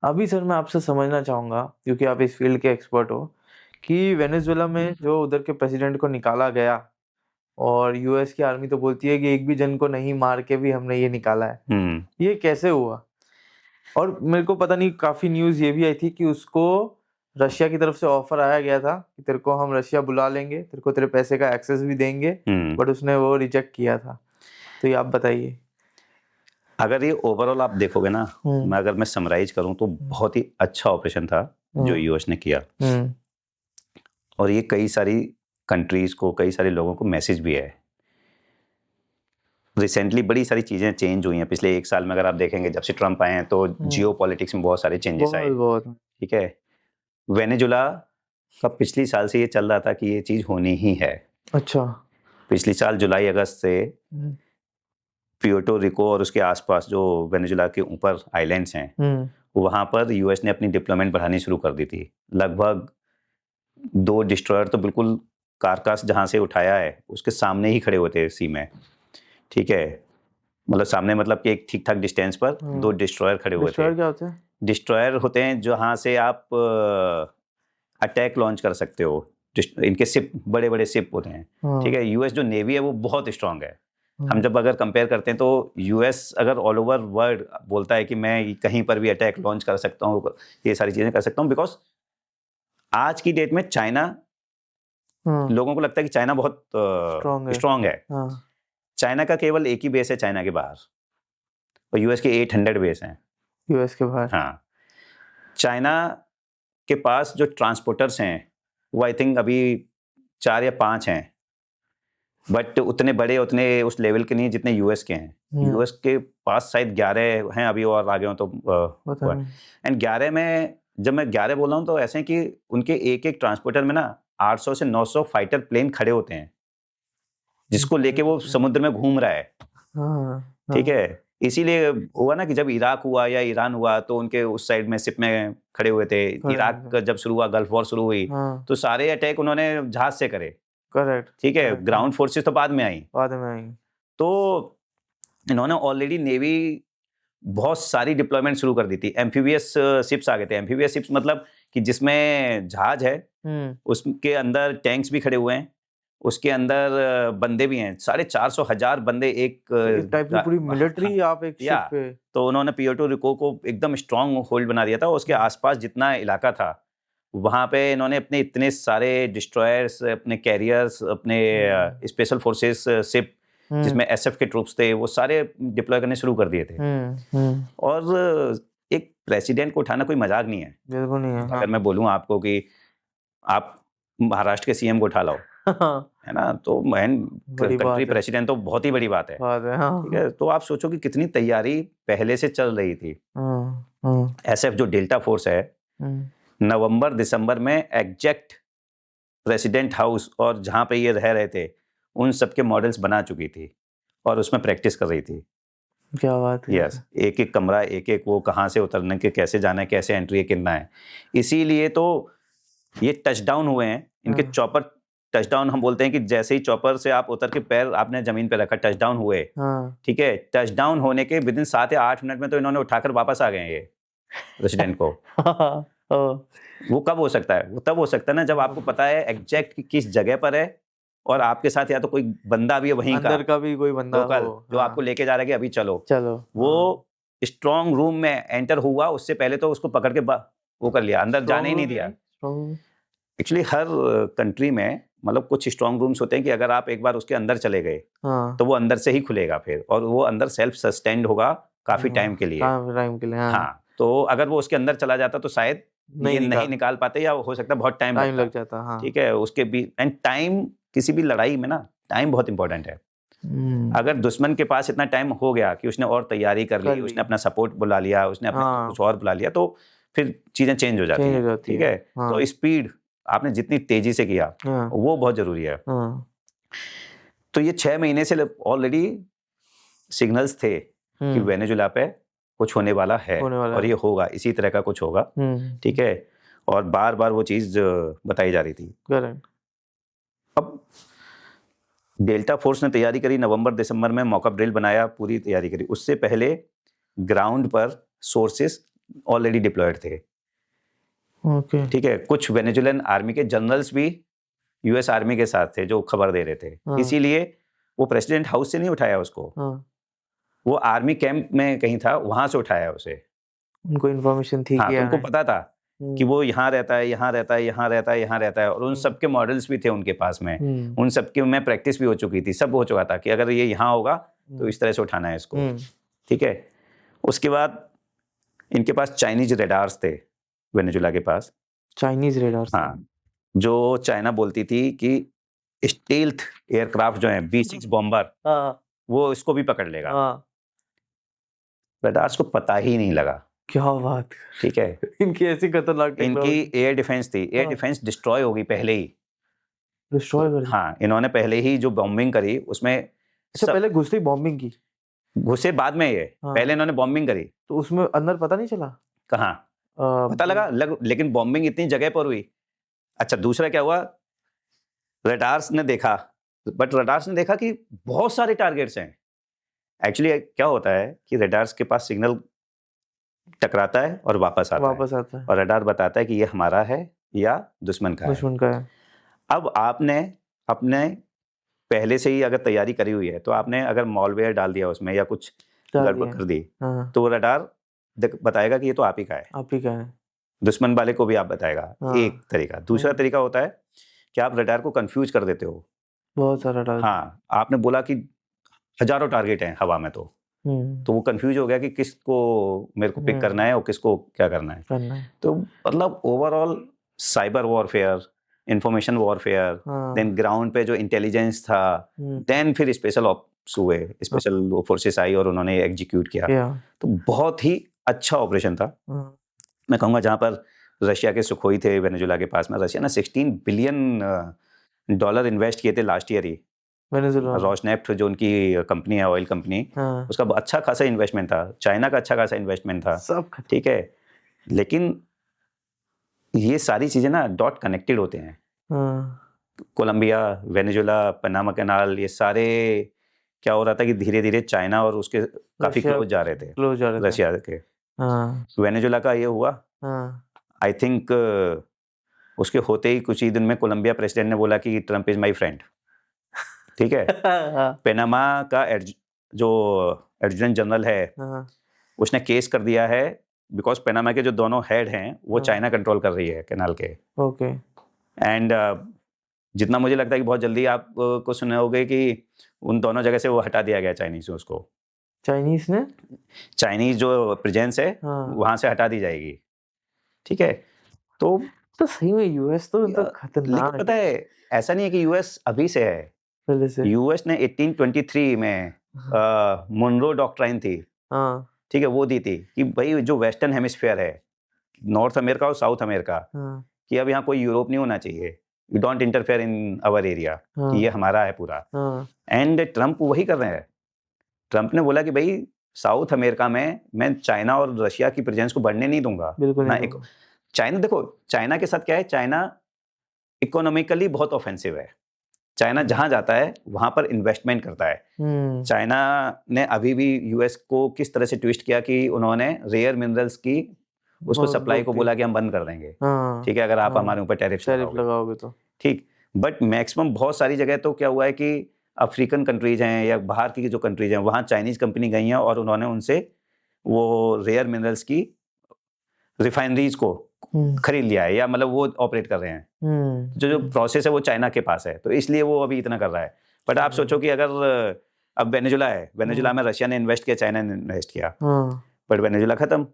अभी सर मैं आपसे समझना चाहूँगा, क्योंकि आप इस फ़ील्ड के एक्सपर्ट हो, कि वेनेज़ुएला में जो उधर के प्रेसिडेंट को निकाला गया और यूएस की आर्मी तो बोलती है कि एक भी जन को नहीं मार के भी हमने ये निकाला है। ये कैसे हुआ? और मेरे को पता नहीं, काफ़ी न्यूज़ ये भी आई थी कि उसको रशिया की तरफ से ऑफ़र आया गया था कि तेरे को हम रशिया बुला लेंगे, तेरे को तेरे पैसे का एक्सेस भी देंगे, बट उसने वो रिजेक्ट किया था। तो ये आप बताइए। अगर ये ओवरऑल आप देखोगे ना, अगर मैं समराइज करूं तो बहुत ही अच्छा ऑपरेशन था जो यूएस ने किया, और ये कई सारी कंट्रीज को, कई सारे लोगों को मैसेज भी है। रिसेंटली बड़ी सारी चीजें चेंज हुई हैं पिछले 1 साल में। अगर आप देखेंगे जब से ट्रम्प आए हैं तो जियो पॉलिटिक्स में बहुत सारे चेंजेस आए। ठीक है, वेनेजुला का पिछली साल से ये चल रहा था कि ये चीज होनी ही है। अच्छा। पिछली साल जुलाई अगस्त से प्यूर्टो रिको और उसके आसपास जो वेनेजुला के ऊपर आइलैंड्स हैं, वहां पर यूएस ने अपनी डिप्लॉयमेंट बढ़ानी शुरू कर दी थी। लगभग 2 डिस्ट्रॉयर तो बिल्कुल कारकास जहां से उठाया है उसके सामने ही खड़े होते सी में। ठीक है, मतलब सामने मतलब कि एक ठीक ठाक डिस्टेंस पर 2 डिस्ट्रॉयर खड़े हुए थे। डिस्ट्रॉयर क्या होते हैं? डिस्ट्रॉयर होते हैं जहां से आप अटैक लॉन्च कर सकते हो। इनके सिप बड़े बड़े सिप होते हैं। ठीक है, यूएस जो नेवी है वो बहुत स्ट्रांग है। हम जब अगर कंपेयर करते हैं तो यूएस अगर ऑल ओवर वर्ल्ड बोलता है कि मैं कहीं पर भी अटैक लॉन्च कर सकता हूँ, ये सारी चीजें कर सकता हूँ, बिकॉज आज की डेट में चाइना, लोगों को लगता है कि चाइना बहुत स्ट्रांग है। चाइना का केवल एक ही बेस है चाइना के बाहर, और यूएस के 800 बेस हैं यूएस के बाहर। हाँ, चाइना के पास जो ट्रांसपोर्टर्स हैं वो आई थिंक अभी 4 या 5 हैं, बट उतने बड़े, उतने उस लेवल के नहीं जितने यूएस के हैं। यूएस के पास शायद 11 हैं अभी, और आगे हो तो एंड 11 में, जब मैं 11 बोल रहा हूँ तो ऐसे कि उनके एक एक ट्रांसपोर्टर में ना 800 से 900 फाइटर प्लेन खड़े होते हैं, जिसको लेके वो समुद्र में घूम रहा है। ठीक है, इसीलिए हुआ ना कि जब इराक हुआ या ईरान हुआ तो उनके उस साइड में शिप में खड़े हुए थे। इराक जब शुरू हुआ, गल्फ वॉर शुरू हुई, तो सारे अटैक उन्होंने जहाज से करे। करेक्ट। ठीक है, ग्राउंड फोर्सेस तो बाद में आई। तो इन्होंने ऑलरेडी नेवी बहुत सारी डिप्लॉयमेंट शुरू कर दी थी। एम्फीबियस शिप्स आ गए थे। एम्फीबियस शिप्स मतलब कि जिसमें जहाज है, उसके अंदर टैंक्स भी खड़े हुए हैं, उसके अंदर बंदे भी हैं। 450,000 बंदे एक टाइप की पूरी मिलिट्री आप एक शिप पे। तो उन्होंने प्यूर्टो रिको को एकदम स्ट्रांग होल्ड बना दिया था। उसके आसपास जितना इलाका था वहां पे इन्होंने अपने इतने सारे डिस्ट्रॉयर्स, अपने कैरियर्स, अपने स्पेशल फोर्सेस शिप जिसमें एसएफ के ट्रूप्स थे, वो सारे डिप्लॉय करने शुरू कर दिए थे। और एक प्रेसिडेंट को उठाना कोई मजाक नहीं है। बिल्कुल नहीं है। अगर मैं बोलूं आपको कि आप महाराष्ट्र के सीएम को उठा लाओ, है ना, तो कंट्री प्रेसिडेंट तो बहुत ही बड़ी बात है। ठीक है, तो आप सोचो कि कितनी तैयारी पहले से चल रही थी। एसएफ जो डेल्टा फोर्स है, नवंबर दिसंबर में एग्जैक्ट प्रेसिडेंट हाउस और जहां पे ये रह रहे थे उन सबके मॉडल्स बना चुकी थी और उसमें प्रैक्टिस कर रही थी। क्या बात है। यस, एक एक कमरा, एक एक वो कहाँ से उतरने के, कैसे जाना है, कैसे एंट्री करना है। इसीलिए तो ये टच डाउन हुए हैं। इनके चॉपर टच डाउन हम बोलते हैं कि जैसे ही चॉपर से आप उतर के पैर आपने जमीन पे रखा, टच डाउन हुए। ठीक है, टच डाउन होने के विदिन 7 या 8 मिनट में तो इन्होंने उठाकर वापस आ गए ये प्रेसिडेंट को। वो कब हो सकता है? वो तब हो सकता है ना जब आपको पता है एग्जैक्ट किस जगह पर है, और आपके साथ या तो कोई बंदा भी है वहीं अंदर का भी कोई बंदा हो, जो आपको लेके जा रहा है कि अभी चलो। वो स्ट्रॉन्ग रूम में एंटर हुआ, उससे पहले तो उसको पकड़ के वो कर लिया, अंदर जाने ही नहीं दिया। एक्चुअली हर कंट्री में मतलब कुछ स्ट्रॉन्ग रूम्स होते हैं कि अगर आप एक बार उसके अंदर चले गए तो वो अंदर से ही खुलेगा फिर, और वो अंदर सेल्फ सस्टेन्ड होगा काफी टाइम के लिए। हाँ, तो अगर वो उसके अंदर चला जाता तो शायद नहीं निकाल पाते, या हो सकता है बहुत टाइम लग जाता। हाँ। ठीक है, उसके भी एंड टाइम, किसी भी लड़ाई में ना टाइम बहुत इंपॉर्टेंट है। अगर दुश्मन के पास इतना टाइम हो गया कि उसने और तैयारी कर ली, उसने अपना सपोर्ट बुला लिया, उसने अपना कुछ और बुला लिया, तो फिर चीजें चेंज हो जाती हैं। ठीक है, तो स्पीड आपने जितनी तेजी से किया वो बहुत जरूरी है। तो ये 6 महीने से ऑलरेडी सिग्नल्स थे कि वेनेजुला पे कुछ होने वाला है, और ये होगा, इसी तरह का कुछ होगा। ठीक है, और बार बार वो चीज बताई जा रही थी। अब डेल्टा फोर्स ने तैयारी करी, नवंबर दिसंबर में मॉकअप ड्रिल बनाया, पूरी तैयारी करी। उससे पहले ग्राउंड पर सोर्सेस ऑलरेडी डिप्लॉयड थे। ओके। ठीक है, कुछ वेनेजुएलन आर्मी के जनरल्स भी यूएस आर्मी के साथ थे जो खबर दे रहे थे। हाँ। इसीलिए वो प्रेसिडेंट हाउस से नहीं उठाया उसको, हाँ। वो आर्मी कैंप में कहीं था, वहां से उठाया उसे। उनको इन्फॉर्मेशन थी हाँ, कि तो उनको पता था कि वो यहाँ रहता है, यहाँ रहता है, यहाँ रहता है, यहाँ रहता है, और उन सबके मॉडल्स भी थे उनके पास में। उन सबके में प्रैक्टिस भी हो चुकी थी, सब हो चुका था कि अगर ये यहाँ होगा तो इस तरह से उठाना है इसको। ठीक है, उसके बाद इनके पास चाइनीज रेडार्स थे वेनेजुला के पास। Chinese radars? हाँ, जो चाइना बोलती थी कि स्टील्थ एयरक्राफ्ट जो है B6 बॉम्बर, वो इसको भी पकड़ लेगा। रेडार्स को पता ही नहीं लगा। क्या बात। ठीक है, इनकी ऐसी खतरनाक टेक्नोलॉजी। इनकी एयर डिफेंस थी, एयर डिफेंस डिस्ट्रॉय होगी पहले ही। डिस्ट्रॉय कर दी? हाँ, इन्होंने पहले ही जो बॉम्बिंग करी उसमें। अच्छा, पहले घुसते ही बॉम्बिंग की? घुसे बाद में ये, पहले इन्होंने बॉम्बिंग करी। तो उसमें अंदर पता नहीं चला? कहाँ पता लगा लेकिन बॉम्बिंग इतनी जगह पर हुई। अच्छा, दूसरा क्या हुआ, रडार्स ने देखा, बट रडार्स ने देखा कि बहुत सारे टारगेट्स हैं। एक्चुअली क्या होता है कि रडार्स के पास सिग्नल टकराता है और वापस आता है, और रडार बताता है कि ये हमारा है या दुश्मन का है। अब आपने अपने पहले से ही अगर तैयारी करी हुई है, तो आपने अगर मॉलवेयर डाल दिया उसमें या कुछ गड़बड़ कर दी, तो रडार बताएगा कि ये तो आप ही का है, दुश्मन वाले को भी आप बताएगा। एक तरीका। दूसरा तरीका होता है कि आप रडार को कंफ्यूज कर देते हो, बहुत सारा टारगेट। हाँ, आपने बोला कि हजारों टारगेट हैं हवा में, तो वो कंफ्यूज हो गया कि किसको मेरे को पिक करना है और किसको क्या करना है। तो मतलब overall cyber warfare, information warfare, then ground पे जो इंटेलिजेंस था, देन फिर स्पेशल ऑप्स हुए, स्पेशल फोर्सेस आई और उन्होंने एग्जीक्यूट किया। तो बहुत ही अच्छा ऑपरेशन था। मैं कहूँगा जहाँ पर रशिया के सुखोई थे वेनेजुला के पास में, रशिया ने $16 बिलियन इन्वेस्ट किए थे लास्ट ईयर ही। रोशनेफ्ट जो उनकी कंपनी है, ऑयल कंपनी, उसका अच्छा खासा इन्वेस्टमेंट था। चाइना का अच्छा खासा इन्वेस्टमेंट था, सब। ठीक है, लेकिन ये सारी चीजें ना डॉट कनेक्टेड होते हैं। कोलंबिया, वेनेजुला, पनामा कैनाल, ये सारे क्या हो रहा था कि धीरे धीरे चाइना और उसके काफी क्लोज जा रहे थे रशिया के। वेनेजुला का ये हुआ, आई थिंक उसके होते ही कुछ ही दिन में कोलंबिया प्रेसिडेंट ने बोला कि ट्रम्प इज माई फ्रेंड। ठीक है। पनामा का जो एडजुटेंट जनरल है, उसने केस कर दिया है, बिकॉज पनामा के जो दोनों हेड हैं वो चाइना कंट्रोल कर रही है कैनाल के। ओके। एंड जितना मुझे लगता है कि बहुत जल्दी आप को सुने होगे कि उन दोनों जगह से वो हटा दिया गया चाइनीज से। उसको चाइनीज जो प्रेजेंस है वहां से हटा दी जाएगी। ठीक है, तो सही में यूएस तो खतरनाक। पता है ऐसा नहीं है कि यूएस अभी से है, यूएस ने 1823 में मोनरो डॉक्ट्राइन थी, ठीक है, वो दी थी कि भाई जो वेस्टर्न हेमिस्फीयर है, नॉर्थ अमेरिका और साउथ अमेरिका, कि अब यहाँ कोई यूरोप नहीं होना चाहिए, you don't interfere in our area, कि ये हमारा है पूरा। एंड ट्रम्प वही कर रहे हैं। ट्रम्प ने बोला कि भाई साउथ अमेरिका में मैं चाइना और रशिया की प्रेजेंस को बढ़ने नहीं दूंगा। चाइना, देखो चाइना के साथ क्या है, चाइना इकोनॉमिकली बहुत ऑफेंसिव है। चाइना जहां जाता है वहां पर इन्वेस्टमेंट करता है। चाइना ने अभी भी यूएस को किस तरह से ट्विस्ट किया कि उन्होंने रेयर मिनरल्स की उसको सप्लाई को बोला कि हम बंद कर देंगे। ठीक है, अगर आप हमारे ऊपर टैरिफ लगाओगे तो। ठीक, बट मैक्सिमम बहुत सारी जगह तो क्या हुआ है कि अफ्रीकन कंट्रीज हैं या बाहर की जो कंट्रीज हैं, वहां चाइनीज कंपनी गई हैं और उन्होंने उनसे वो रेयर मिनरल्स की रिफाइनरीज को खरीद लिया है, या मतलब वो ऑपरेट कर रहे हैं। जो प्रोसेस है वो चाइना के पास है, तो इसलिए वो अभी इतना कर रहा है। बट आप सोचो कि अगर अब वेनेजुला है, वेनेजुला में रशिया ने इन्वेस्ट किया, चाइना ने इन्वेस्ट किया, बट वेनेजुला खत्म।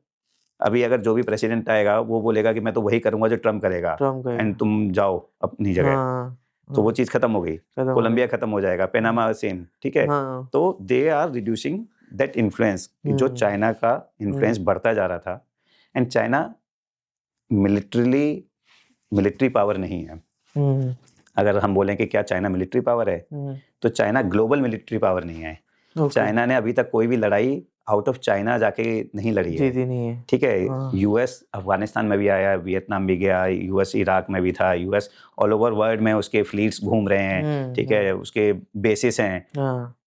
अभी अगर जो भी प्रेसिडेंट आएगा वो बोलेगा कि मैं तो वही करूंगा जो ट्रम्प करेगा, एंड तुम जाओ अपनी जगह। तो वो चीज खत्म हो गई। कोलंबिया खत्म हो जाएगा, पनामा सेम। ठीक है, तो they are reducing that influence, जो चाइना का इन्फ्लुएंस बढ़ता जा रहा था। एंड चाइना मिलिट्री पावर नहीं है। अगर हम बोलें कि क्या चाइना मिलिट्री पावर है, तो चाइना ग्लोबल मिलिट्री पावर नहीं है। चाइना ने अभी तक कोई भी लड़ाई आउट ऑफ चाइना जाके नहीं लड़ी है। ठीक है, यूएस अफगानिस्तान में भी आया, वियतनाम भी गया, यूएस इराक में भी था, यूएस ऑल ओवर वर्ल्ड में उसके फ्लीट्स घूम रहे हैं। ठीक है, उसके बेसिस हैं।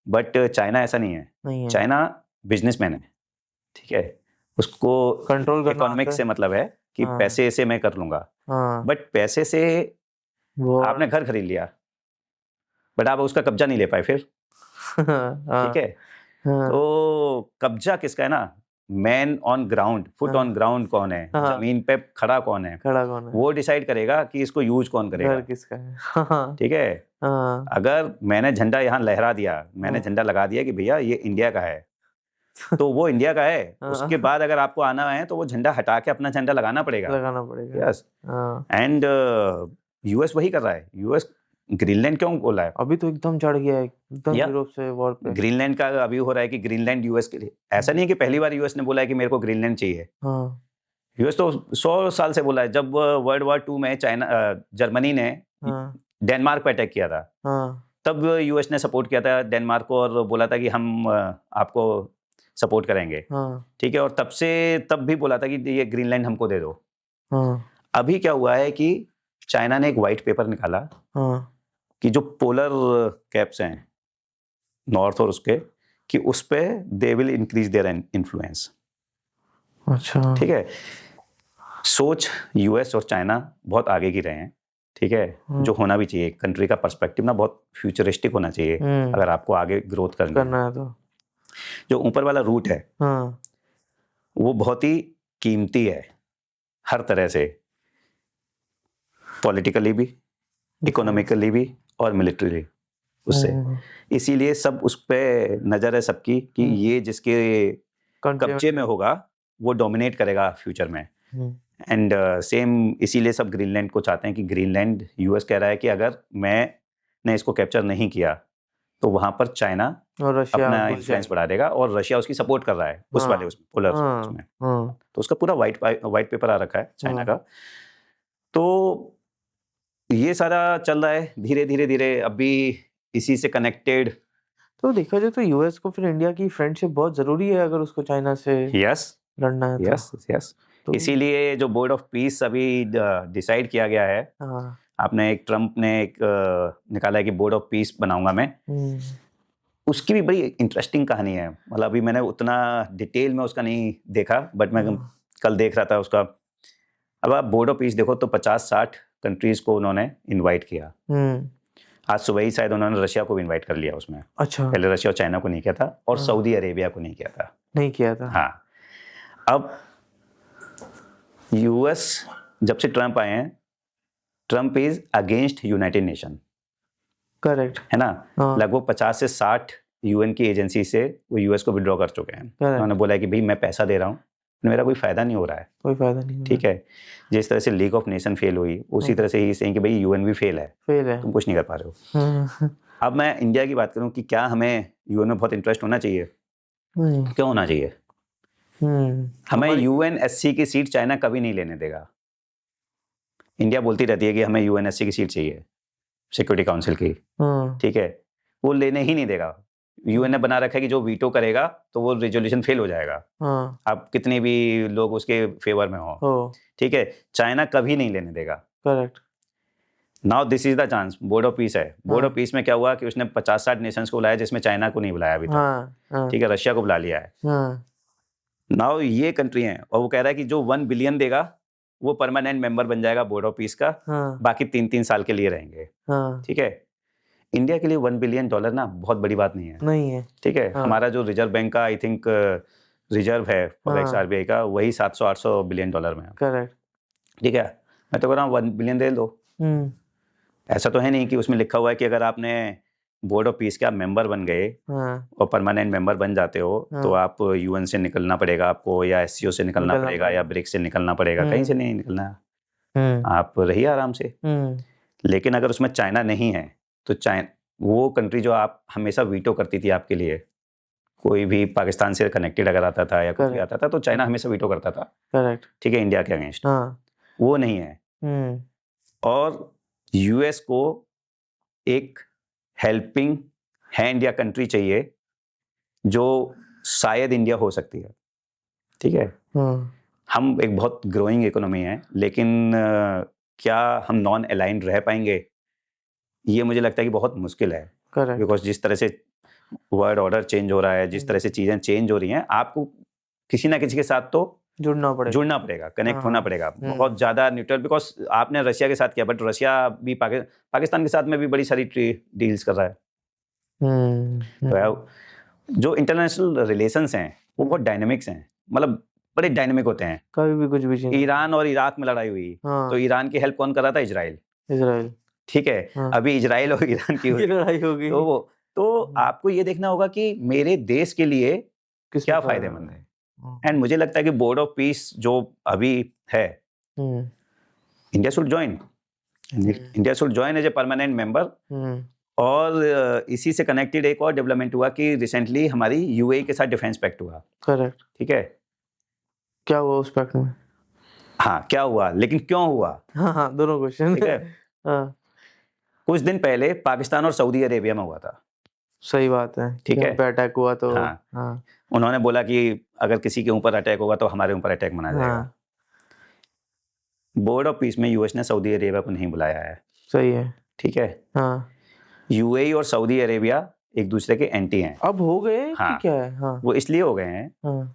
बट चाइना ऐसा नहीं है। चाइना बिजनेसमैन है। ठीक है, उसको कंट्रोल करना इकोनॉमिक्स से मतलब है कि हाँ। पैसे से मैं कर लूंगा, बट पैसे से आपने घर खरीद लिया, बट आप उसका कब्जा नहीं ले पाए फिर। ठीक है, तो कब्जा किसका है ना, man on ground, foot on ground कौन है, जमीन पे खड़ा कौन है, वो डिसाइड करेगा कि इसको यूज कौन करेगा। घर किसका है। ठीक है, अगर मैंने झंडा यहाँ लहरा दिया, मैंने झंडा लगा दिया कि भैया ये इंडिया का है, तो वो इंडिया का है। उसके बाद अगर आपको आना है तो वो झंडा हटा के अपना झंडा लगाना पड़ेगा। यस, एंड यूएस वही कर रहा है। यूएस ग्रीनलैंड क्यों बोला है? अभी तो एकदम चढ़ गया है, एकदम यूरोप से वॉर पे। ग्रीनलैंड का अभी हो रहा है कि ग्रीनलैंड यूएस के लिए, ऐसा नहीं है कि पहली बार यूएस ने बोला है कि मेरे को ग्रीनलैंड चाहिए। यूएस तो 100 साल से बोला है। जब वर्ल्ड वॉर 2 में जर्मनी ने डेनमार्क पे अटैक किया था, तब यूएस ने सपोर्ट किया था डेनमार्क को और बोला था कि हम आपको सपोर्ट करेंगे। ठीक है, और तब भी बोला था कि ये ग्रीनलैंड हमको दे दो। अभी क्या हुआ है कि चाइना ने एक व्हाइट पेपर निकाला कि जो पोलर कैप्स हैं नॉर्थ और उसके, कि उस पे they will increase their influence. अच्छा, ठीक है, सोच यूएस और चाइना बहुत आगे की रहे हैं। ठीक है, जो होना भी चाहिए, कंट्री का पर्सपेक्टिव ना बहुत फ्यूचरिस्टिक होना चाहिए अगर आपको आगे ग्रोथ करना है। तो जो ऊपर वाला रूट है वो बहुत ही कीमती है हर तरह से, पॉलिटिकली भी, इकोनॉमिकली भी और मिलिट्रीली उससे। इसीलिए सब उस पे नजर है सबकी कि ये जिसके कब्जे में होगा वो डोमिनेट करेगा फ्यूचर में। एंड सेम इसीलिए सब ग्रीनलैंड को चाहते हैं कि ग्रीनलैंड, यूएस कह रहा है कि अगर मैंने इसको कैप्चर नहीं किया तो वहां पर चाइना और रशिया अपना इन्फ्लुएंस बढ़ा देगा, और रशिया उसकी सपोर्ट कर रहा है उस वाले उसमें पोलर उसमें। तो उसका पूरा व्हाइट पेपर आ रखा है चाइना का। तो ये सारा चल रहा है धीरे धीरे अभी इसी से कनेक्टेड। तो देखा जाए तो यूएस को फिर इंडिया की फ्रेंडशिप बहुत जरूरी है अगर उसको चाइना से लड़ना है। यस, तो इसीलिए जो बोर्ड ऑफ पीस अभी डिसाइड किया गया है, आपने ट्रम्प ने एक निकाला है कि बोर्ड ऑफ पीस बनाऊंगा मैं। उसकी भी बड़ी इंटरेस्टिंग कहानी है। मतलब अभी मैंने उतना डिटेल में उसका नहीं देखा, बट मैं कल देख रहा था उसका। अब आप बोर्ड ऑफ पीस देखो तो 50-60 कंट्रीज को उन्होंने इनवाइट किया। आज सुबह ही शायद उन्होंने रशिया को भी इनवाइट कर लिया उसमें। अच्छा, पहले रशिया और चाइना को नहीं किया था, और सऊदी अरेबिया को नहीं किया था। हाँ, अब यूएस जब से ट्रम्प आए हैं, Trump is against United nation. Correct है ना। लगभग 50 से 60 यूएन की एजेंसी से वो यूएस को विड्रॉ कर चुके हैं। उन्होंने बोला है कि भाई मैं पैसा दे रहा हूँ, मेरा कोई फायदा नहीं हो रहा है, कोई फायदा नहीं। ठीक है, जिस तरह से लीग ऑफ नेशन फेल हुई, उसी तरह से ही सेइंग कि भाई यूएन भी फेल है, तुम कुछ नहीं कर पा रहे हो। अब मैं इंडिया की बात करूं कि क्या हमें यूएन में बहुत इंटरेस्ट होना चाहिए? क्यों होना चाहिए? हमें यूएनएससी की सीट चाइना कभी नहीं लेने देगा। इंडिया बोलती रहती है कि हमें यूएनएससी की सीट चाहिए, सिक्योरिटी काउंसिल की। ठीक है, वो लेने ही नहीं देगा। यूएन ने बना रखा है कि जो वीटो करेगा तो वो रेजोल्यूशन फेल हो जाएगा। अब कितने भी लोग उसके फेवर में हो। ठीक है, चाइना कभी नहीं लेने देगा। Correct. Now this is the chance. Board of peace है। बोर्ड ऑफ पीस में क्या हुआ कि उसने 50-60 नेशंस को बुलाया, जिसमें चाइना को नहीं बुलाया अभी तक। ठीक है, रशिया को बुला लिया है। नाउ ये कंट्री है, और वो कह रहा है कि जो 1 बिलियन देगा वो परमानेंट मेंबर बन जाएगा बोर्ड ऑफ पीस का। बाकी 3-3 साल के लिए रहेंगे। ठीक है, इंडिया के लिए $1 बिलियन ना बहुत बड़ी बात नहीं है। ठीक है, हमारा जो रिजर्व बैंक का आई थिंक रिजर्व है फॉरेक्स आरबीआई का, वही 700-800 बिलियन डॉलर में है। करेक्ट। ठीक है, मैं तो कह रहा हूँ 1 बिलियन दे दो। ऐसा तो है नहीं कि उसमें लिखा हुआ है कि अगर आपने बोर्ड ऑफ पीस के आप मेंबर बन गए और परमानेंट मेंबर बन जाते हो तो आप यूएन से निकलना पड़ेगा आपको, या एससीओ से निकलना पड़ेगा, या ब्रिक्स से निकलना पड़ेगा। कहीं से नहीं निकलना, आप रहिए आराम से। लेकिन अगर उसमें चाइना नहीं है तो वो कंट्री जो आप हमेशा वीटो करती थी आपके लिए, कोई भी पाकिस्तान से कनेक्टेड अगर आता था या कुछ भी आता था तो चाइना हमेशा वीटो करता था। करेक्ट। ठीक है, इंडिया के अगेंस्ट वो नहीं है। और यूएस को एक हेल्पिंग हैंड या कंट्री चाहिए जो शायद इंडिया हो सकती है। ठीक है, हम एक बहुत ग्रोइंग इकोनॉमी है, लेकिन क्या हम नॉन अलाइंड रह पाएंगे? ये मुझे लगता है कि बहुत मुश्किल है। बिकॉज जिस तरह से वर्ल्ड ऑर्डर चेंज हो रहा है, जिस तरह से चीजें चेंज हो रही हैं, आपको किसी ना किसी के साथ तो जुड़ना पड़ेगा, कनेक्ट हाँ, होना पड़ेगा, बहुत ज़्यादा न्यूट्रल, बिकॉज आपने रशिया के साथ किया, बट रशिया भी पाकिस्तान के साथ में भी बड़ी सारी डील्स कर रहा है। तो जो इंटरनेशनल रिलेशंस हैं वो बहुत डायनेमिक्स हैं, मतलब बड़े डायनेमिक होते हैं। कभी भी कुछ भी ईरान और इराक में लड़ाई हुई, तो ईरान की हेल्प कौन कर रहा था? इजराइल। ठीक है, अभी इजराइल और ईरान की लड़ाई हो गई, तो आपको ये देखना होगा कि मेरे देश के लिए क्या फायदेमंद है। एंड मुझे लगता है कि बोर्ड ऑफ पीस जो अभी है, India should join as a permanent member. और इसी से कनेक्टेड एक और डेवलपमेंट हुआ कि रिसेंटली हमारी यूएई के साथ डिफेंस पैक्ट हुआ। करेक्ट। ठीक है, क्या हुआ उस पैक्ट में? हाँ, क्या हुआ, लेकिन क्यों हुआ? हाँ, दोनों क्वेश्चन। ठीक है, कुछ दिन पहले पाकिस्तान और सऊदी अरेबिया में हुआ था। सही बात है। ठीक है, अटैक हुआ तो हाँ, उन्होंने बोला कि अगर किसी के ऊपर अटैक होगा तो हमारे ऊपर अटैक मनाया जाएगा। बोर्ड ऑफ पीस में यूएस ने सऊदी अरेबिया को नहीं बुलाया है। सही है। ठीक है, यूएई और सऊदी अरेबिया एक दूसरे के एंटी हैं। अब हो गए कि क्या है? वो इसलिए हो गए हैं,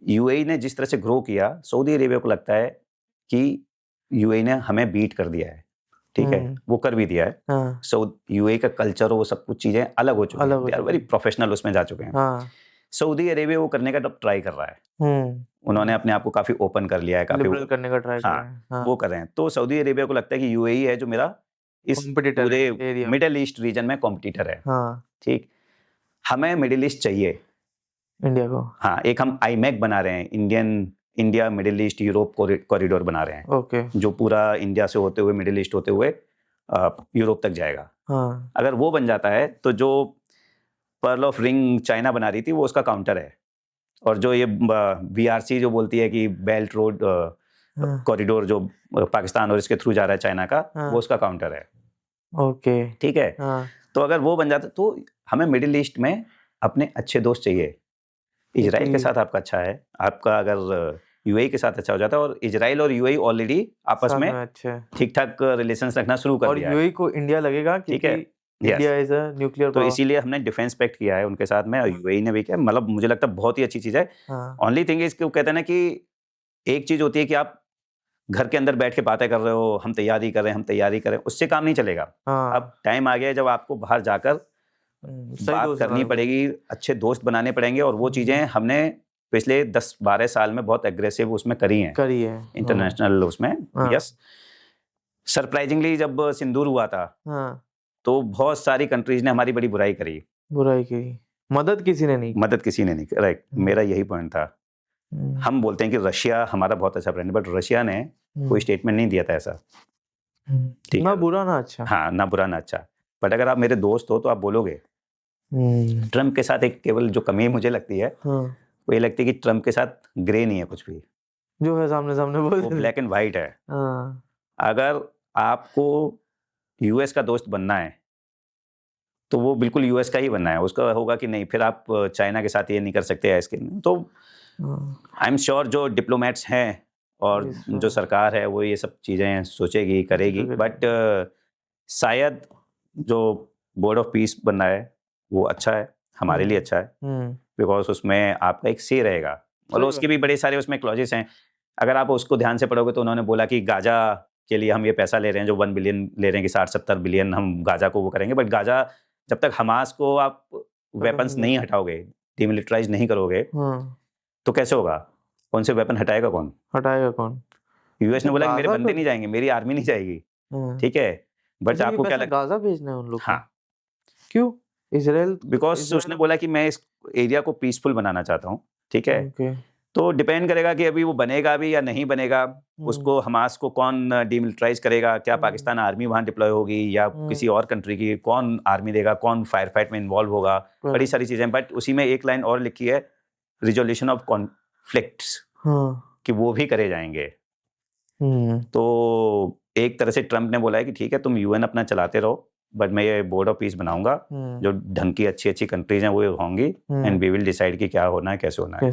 यूएई ने जिस तरह से ग्रो किया, सऊदी अरेबिया को लगता है कि यूएई ने हमें बीट कर दिया है। ठीक है, वो कर भी दिया है। यूएई का कल्चर और वो सब कुछ चीजें अलग हो चुकी हैं, दे आर वेरी प्रोफेशनल, उसमें जा चुके हैं। सऊदी अरेबिया वो करने का ट्राई कर रहा है। उन्होंने अपने आप को काफी ओपन कर लिया है, काफी लिबरल करने का ट्राई कर रहे हैं। वो कर रहे हैं। तो सऊदी अरेबिया को लगता है कि यूएई है जो मेरा इस पूरे मिडिल ईस्ट रीजन में कॉम्पिटिटर है। ठीक, हमें मिडिल ईस्ट चाहिए इंडिया को। हाँ, एक हम आईमैक बना रहे हैं, India middle east Europe corridor बना रहे हैं। जो पूरा इंडिया से होते हुए मिडिल ईस्ट होते हुए यूरोप तक जाएगा। अगर वो बन जाता है तो जो पर्ल ऑफ रिंग चाइना बना रही थी वो उसका काउंटर है, और जो ये बीआरसी जो बोलती है कि बेल्ट रोड कॉरिडोर जो पाकिस्तान और इसके थ्रू जा रहा है चाइना का, वो उसका काउंटर है। ठीक है, तो अगर वो बन जाता तो हमें मिडिल ईस्ट में अपने अच्छे दोस्त चाहिए। इजराइल के साथ आपका अच्छा है, आपका अगर यूएई के साथ अच्छा हो जाता है, और इजराइल और यूएई ऑलरेडी आपस में ठीक ठाक रिलेशंस रखना शुरू कर दिया है। और यूएई को इंडिया लगेगा, ठीक है, India is a nuclear power, तो इसीलिए हमने डिफेंस पैक्ट किया है उनके साथ में, और यूएई ने भी किया। मतलब मुझे लगता है बहुत ही अच्छी चीज है। ओनली थिंग इज, कहते हैं ना कि एक चीज होती है कि आप घर के अंदर बैठ के बातें कर रहे हो, हम तैयारी कर रहे हैं, उससे काम नहीं चलेगा। अब टाइम आ गया है जब आपको बाहर जाकर बात करनी पड़ेगी, अच्छे दोस्त बनाने पड़ेंगे, और वो चीजें हमने पिछले 10-12 साल में बहुत एग्रेसिव उसमें करी है इंटरनेशनल उसमें। यस, सरप्राइजिंगली जब सिंदूर हुआ था तो बहुत सारी कंट्रीज ने हमारी बड़ी बुराई करी, मदद किसी ने नहीं। राइट, मेरा यही पॉइंट था। हम बोलते हैं कि रशिया हमारा बहुत अच्छा फ्रेंड है, बट रशिया ने कोई स्टेटमेंट नहीं दिया था ऐसा। ना बुरा ना अच्छा। हाँ, ना बुरा ना अच्छा, बट अगर आप मेरे दोस्त हो तो आप बोलोगे। ट्रम्प के साथ एक केवल जो कमी मुझे लगती है, वो ये लगती है कि ट्रम्प के साथ ग्रे नहीं है कुछ भी, जो है सामने बोल, वो ब्लैक एंड व्हाइट है। अगर आपको यूएस का दोस्त बनना है तो वो बिल्कुल यूएस का ही बनना है, उसका होगा कि नहीं फिर आप चाइना के साथ ये नहीं कर सकते इसके। तो आई एम श्योर जो डिप्लोमेट्स हैं और जो सरकार है वो ये सब चीज़ें सोचेगी, करेगी, बट शायद जो बोर्ड ऑफ पीस बनना है वो अच्छा है, हमारे लिए अच्छा है, बिकॉज उसमें आपका एक से रहेगा, और उसके भी बड़े सारे उसमें क्लॉजेस हैं। अगर आप उसको ध्यान से पढ़ोगे तो उन्होंने बोला कि गाजा के लिए हम ये पैसा ले रहे हैं, जो 1 बिलियन ले रहे हैं कि 60-70 बिलियन हम गाजा को वो करेंगे, बट गाजा जब तक हमास को आप वेपन्स नहीं हटाओगे, डिमिलिटराइज नहीं करोगे, तो कैसे होगा? कौन से वेपन हटाएगा कौन? यूएस ने बोला कि मेरे बंदे नहीं जाएंगे, मेरी आर्मी नहीं जाएगी। ठीक है, बट आपको क्या लगता है गाजा भेजना है उन लोग? हाँ, क्यों? इजराइल, बिकॉज उसने बोला कि मैं इस एरिया को पीसफुल बनाना चाहता हूँ। ठीक है, तो डिपेंड करेगा कि अभी वो बनेगा भी या नहीं बनेगा, उसको हमास को कौन डिमिलिटराइज करेगा, क्या पाकिस्तान आर्मी वहां डिप्लॉय होगी या किसी और कंट्री की, कौन आर्मी देगा, कौन फायर फाइट में इन्वॉल्व होगा, बड़ी सारी चीजें। बट उसी में एक लाइन और लिखी है, रिजोल्यूशन ऑफ कॉन्फ्लिक्ट्स, कि वो भी करे जाएंगे। तो एक तरह से ट्रम्प ने बोला है कि ठीक है तुम यूएन अपना चलाते रहो, बट मैं ये बोर्ड ऑफ पीस बनाऊंगा, जो ढंग की अच्छी कंट्रीज हैं वो होंगी, एंड वी विल डिसाइड कि क्या होना है, कैसे होना है।